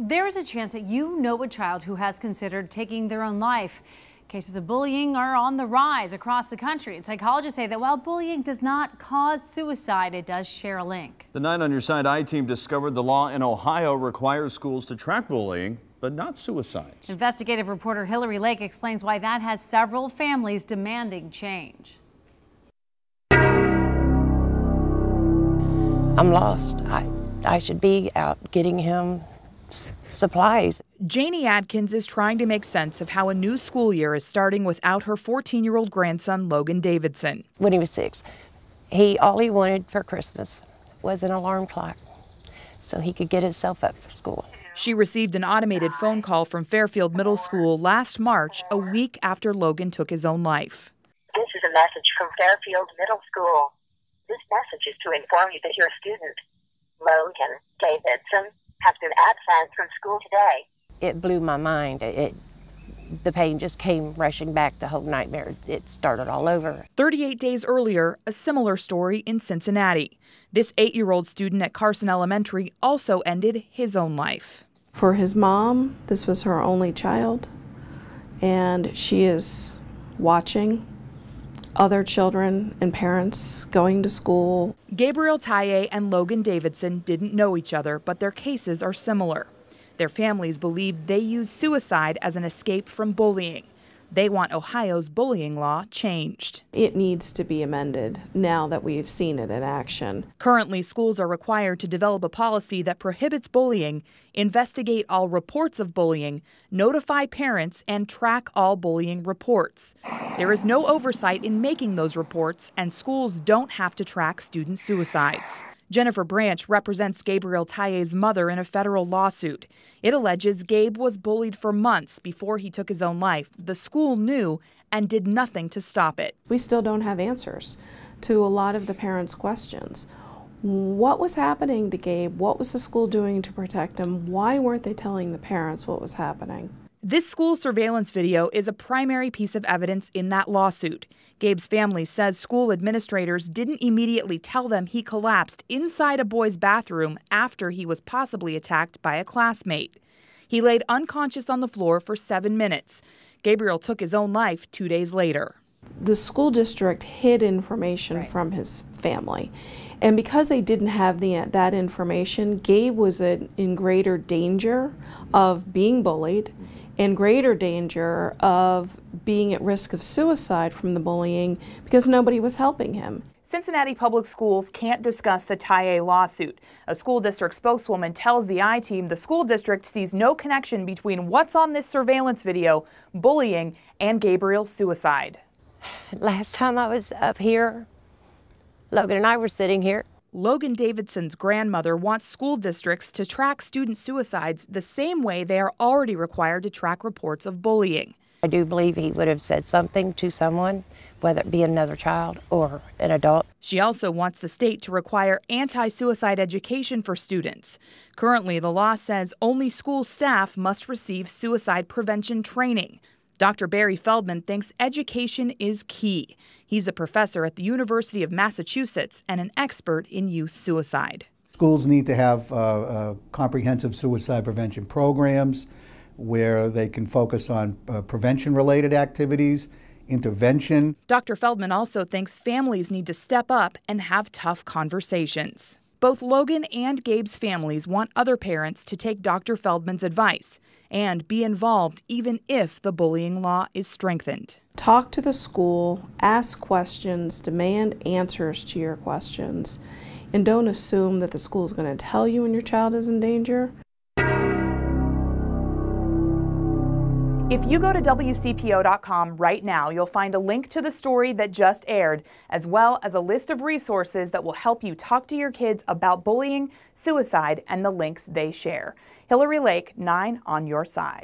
There is a chance that you know a child who has considered taking their own life. Cases of bullying are on the rise across the country, and psychologists say that while bullying does not cause suicide, it does share a link. The 9 on Your Side I-Team discovered the law in Ohio requires schools to track bullying, but not suicides. Investigative reporter Hillary Lake explains why that has several families demanding change. I'm lost. I should be out getting him supplies. Janie Adkins is trying to make sense of how a new school year is starting without her 14-year-old grandson, Logan Davidson. When he was 6, all he wanted for Christmas was an alarm clock so he could get himself up for school. She received an automated phone call from Fairfield Middle School last March, a week after Logan took his own life. This is a message from Fairfield Middle School. This message is to inform you that your student, Logan Davidson, has been absent from school today. It blew my mind. The pain just came rushing back, the whole nightmare. It started all over. 38 days earlier, a similar story in Cincinnati. This 8-year-old student at Carson Elementary also ended his own life. For his mom, this was her only child, and she is watching other children and parents going to school. Gabriel Taye and Logan Davidson didn't know each other, but their cases are similar. Their families believe they use suicide as an escape from bullying. They want Ohio's bullying law changed. It needs to be amended now that we've seen it in action. Currently, schools are required to develop a policy that prohibits bullying, investigate all reports of bullying, notify parents, and track all bullying reports. There is no oversight in making those reports, and schools don't have to track student suicides. Jennifer Branch represents Gabriel Taye's mother in a federal lawsuit. It alleges Gabe was bullied for months before he took his own life. The school knew and did nothing to stop it. We still don't have answers to a lot of the parents' questions. What was happening to Gabe? What was the school doing to protect him? Why weren't they telling the parents what was happening? This school surveillance video is a primary piece of evidence in that lawsuit. Gabe's family says school administrators didn't immediately tell them he collapsed inside a boy's bathroom after he was possibly attacked by a classmate. He laid unconscious on the floor for 7 minutes. Gabriel took his own life 2 days later. The school district hid information from his family. And because they didn't have that information, Gabe was in greater danger of being bullied, in greater danger of being at risk of suicide from the bullying because nobody was helping him. Cincinnati Public Schools can't discuss the Taye lawsuit. A school district spokeswoman tells the I-Team the school district sees no connection between what's on this surveillance video, bullying, and Gabriel's suicide. Last time I was up here, Logan and I were sitting here. Logan Davidson's grandmother wants school districts to track student suicides the same way they are already required to track reports of bullying. I do believe he would have said something to someone, whether it be another child or an adult. She also wants the state to require anti-suicide education for students. Currently, the law says only school staff must receive suicide prevention training. Dr. Barry Feldman thinks education is key. He's a professor at the University of Massachusetts and an expert in youth suicide. Schools need to have comprehensive suicide prevention programs where they can focus on prevention-related activities, intervention. Dr. Feldman also thinks families need to step up and have tough conversations. Both Logan and Gabe's families want other parents to take Dr. Feldman's advice and be involved even if the bullying law is strengthened. Talk to the school, ask questions, demand answers to your questions, and don't assume that the school is going to tell you when your child is in danger. If you go to WCPO.com right now, you'll find a link to the story that just aired, as well as a list of resources that will help you talk to your kids about bullying, suicide, and the links they share. Hillary Lake, 9 on Your Side.